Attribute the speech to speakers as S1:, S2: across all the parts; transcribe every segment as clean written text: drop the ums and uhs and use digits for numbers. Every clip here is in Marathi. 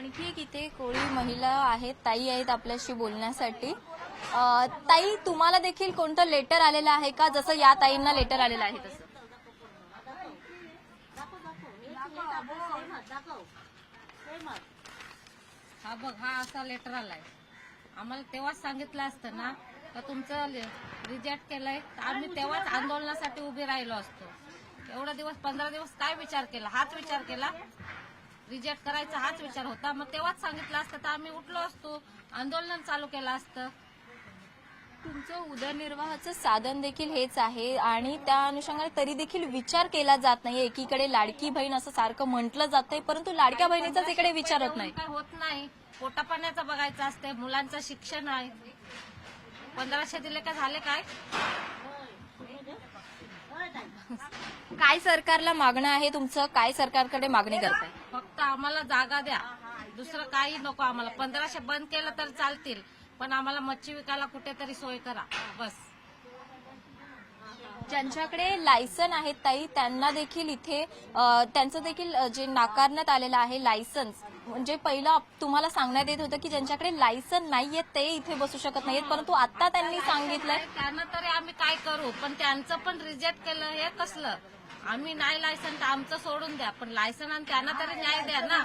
S1: आणखी एक इथे कोळी महिला आहेत, ताई आहेत आपल्याशी बोलण्यासाठी. ताई, तुम्हाला देखील कोणतं लेटर आलेलं आहे का, जसं या ताईंना लेटर आलेलं आहे तसं?
S2: हा बघ, हा असा लेटर आलाय. आम्हाला तेव्हाच सांगितलं असतं ना तर तुमचं रिजेक्ट केलंय, तर आम्ही तेव्हाच आंदोलनासाठी उभे राहिलो असतो. एवढा दिवस 15 दिवस काय विचार केला? हाच विचार केला, रिजेक्ट करायचा हाच विचार होता. मग तेव्हाच सांगितलं असतं तर आम्ही उठलो असतो, आंदोलन चालू केलं असतं.
S1: तुमचं उदरनिर्वाहाचं साधन देखील हेच आहे आणि त्या अनुषंगाने तरी देखील विचार केला जात नाही. एकीकडे लाडकी बहीण असं सारखं म्हटलं जातंय, परंतु लाडक्या बहिणीचाच इकडे विचार होत नाही.
S2: काय होत नाही, पोटापाण्याचं बघायचं असते, मुलांचं शिक्षण आहे. 1500 दिले का झाले काय?
S1: काय सरकारला मागणं आहे तुमचं? काय सरकारकडे मागणी करताय?
S2: फक्त आम्हाला जागा द्या, दुसरं काही नको आम्हाला. 1500 बंद केलं तर चालतील, पण आम्हाला मच्छी विकायला कुठेतरी सोय करा, बस.
S1: ज्यांच्याकडे लायसन आहेत ताई, त्यांना देखील इथे त्यांचं देखील जे नाकारण्यात आलेलं आहे लायसन्स, म्हणजे पहिलं तुम्हाला सांगण्यात येत होतं की ज्यांच्याकडे लायसन नाहीये ते इथे बसू शकत नाहीत, परंतु आता त्यांनी सांगितलंय.
S2: त्यांना तरी आम्ही काय करू, पण त्यांचं पण रिजेक्ट केलं, हे कसलं? आम्ही नाही लायसन तर आमचं सोडून द्या, पण लायसन आणि त्यांना तरी न्याय द्या ना,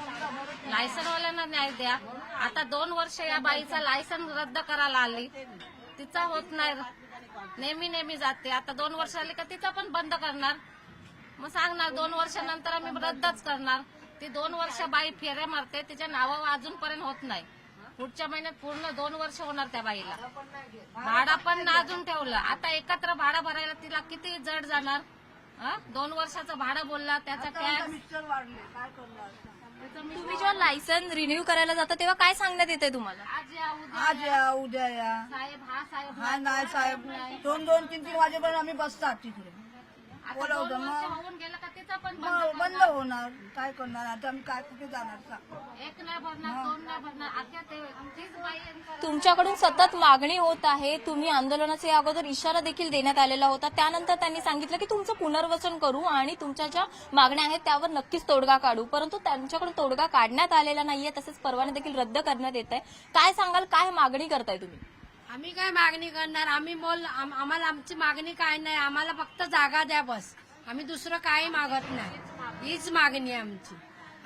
S2: लायसनवाल्यांना न्याय द्या. आता 2 वर्ष या बाईचा लायसन रद्द करायला आली, तिचा होत नाही, नेहमी जाते. आता 2 वर्ष आली का तिचा पण बंद करणार? मग सांगणार 2 वर्षानंतर आम्ही रद्दच करणार. ती 2 वर्ष बाई फेऱ्या मारते, तिच्या नावावर अजूनपर्यंत होत नाही. पुढच्या महिन्यात पूर्ण 2 वर्ष होणार त्या बाईला. भाडा पण अजून ठेवलं, आता एकत्र भाडा भरायला तिला किती जड जाणार? 2 वर्षाचं भाडं बोलला, त्याचा टॅक्स.
S1: तुम्ही जेव्हा लायसन रिन्यू करायला जाता तेव्हा काय सांगण्यात येते तुम्हाला?
S3: आज या उद्या या.
S2: साहेब
S3: हा नाही साहेब, 2-2, 3-3 वाजेपर्यंत आम्ही बसतात तिकडे. बोलावतं
S2: होऊन गेलं का तिचा पण
S3: मग बंद होणार. काय करणार आता आम्ही? काय कुठे जाणार सांग?
S2: एक नाही भरणार, 2 नाही भरणार. आता तीच बाई
S1: तुमच्याकडून सतत मागणी होत आहे. तुम्ही आंदोलनाचे अगोदर इशारा देखील देण्यात आलेला होता, त्यानंतर त्यांनी सांगितलं की तुमचं पुनर्वसन करू आणि तुमच्या ज्या मागण्या आहेत त्यावर नक्कीच तोडगा काढू, परंतु त्यांच्याकडून तोडगा काढण्यात आलेला नाहीये, तसेच परवाने देखील रद्द करण्यात येत आहे. काय सांगाल, काय मागणी करताय तुम्ही?
S4: आम्ही काय मागणी करणार? आम्हाला आमची मागणी काय नाही, आम्हाला फक्त जागा द्या बस. आम्ही दुसरं काही मागत नाही, हीच मागणी आहे आमची.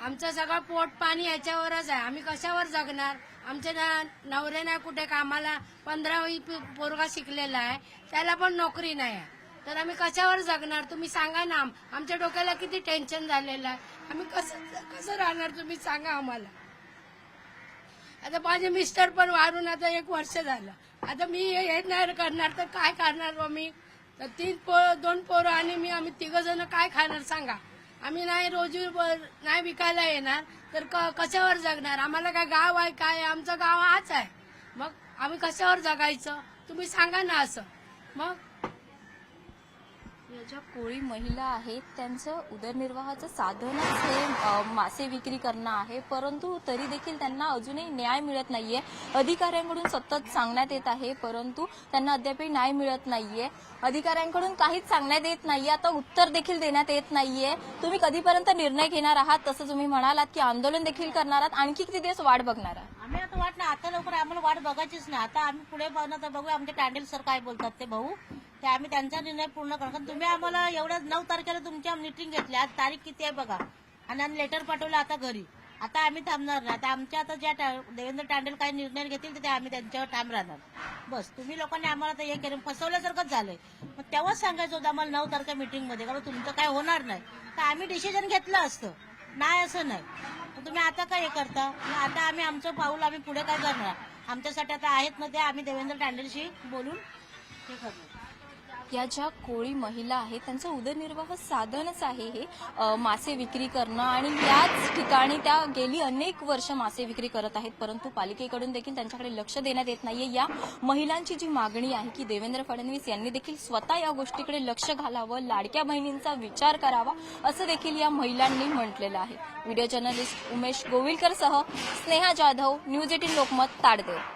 S4: आमचं सगळं पोट पाणी याच्यावरच आहे. आम्ही कशावर जगणार? आमचे नवरे नाही कुठे कामाला, 15वी पोरगा शिकलेला आहे, त्याला पण नोकरी नाही आहे, तर आम्ही कशावर जगणार? तुम्ही सांगा ना. आमच्या डोक्याला किती टेन्शन झालेलं आहे. आम्ही कसं राहणार तुम्ही सांगा आम्हाला. आता माझे मिस्टर पण वारून आता 1 वर्ष झालं. आता मी हे नाही करणार तर काय करणार मग मी? तर 2 पोरं आणि आम्ही 3 जण काय खाणार सांगा? आम्ही नाही रोजी नाही विकायला येणार तर कशावर जगणार? आम्हाला काय गाव आहे काय? आमचं गाव हाच आहे, मग आम्ही कशावर जगायचं? तुम्ही सांगा ना असं. मग
S1: या ज्या कोळी महिला आहेत त्यांचं उदरनिर्वाहाचं साधनच हे मासे विक्री करणं आहे, परंतु तरी देखील त्यांना अजूनही न्याय मिळत नाहीये. अधिकाऱ्यांकडून सतत सांगण्यात येत आहे, परंतु त्यांना अद्यापही न्याय मिळत नाहीये. अधिकाऱ्यांकडून काहीच सांगण्यात येत नाहीये, आता उत्तर देखील देण्यात येत नाहीये. तुम्ही कधीपर्यंत निर्णय घेणार आहात? तसं तुम्ही म्हणालात की आंदोलन देखील करणार आहात, आणखी किती दिवस वाट बघणार आहात?
S5: आम्ही आता वाट ना, आता लवकर आम्हाला वाट बघायचीच नाही. आता आम्ही पुढे बघणार तर बघू आमचे टांडेल सर काय बोलतात ते भाऊ, ते आम्ही त्यांचा निर्णय पूर्ण करणार. कारण तुम्ही आम्हाला एवढ्या 9 तारखेला तुमच्या मीटिंग घेतली, आज तारीख किती आहे बघा, आणि लेटर पाठवलं आता घरी. आता आम्ही थांबणार नाही. आता आमच्या आता ज्या देवेंद्र टांडेल काय निर्णय घेतील ते आम्ही त्यांच्यावर ठाम राहणार. बस तुम्ही लोकांनी आम्हाला तर हे केलं, फसवल्यासारखंच झालंय. मग तेव्हाच सांगायचं होतं आम्हाला 9 तारखे मीटिंगमध्ये, कारण तुमचं काय होणार नाही तर आम्ही डिसिजन घेतलं असतं. नाही असं नाही, तुम्ही आता काय हे करता? आता आम्ही आमचं पाऊल आम्ही पुढे काय करणार? आमच्यासाठी आता आहेत ना ते आम्ही देवेंद्र टांडेलशी बोलून हे करणार.
S1: या ज्या कोळी महिला आहेत त्यांचं उदरनिर्वाह साधनच आहे हे मासे विक्री करणं, आणि याच ठिकाणी त्या गेली अनेक वर्ष मासे विक्री करत आहेत, परंतु पालिकेकडून देखील त्यांच्याकडे लक्ष देण्यात येत नाहीये. या महिलांची जी मागणी आहे की देवेंद्र फडणवीस यांनी देखील स्वतः या गोष्टीकडे लक्ष घालावं, लाडक्या बहिणींचा विचार करावा, असं देखील या महिलांनी म्हटलेलं आहे. व्हिडिओ जर्नलिस्ट उमेश गोविलकर सह स्नेहा जाधव, न्यूज 18 लोकमत, ताडदेव.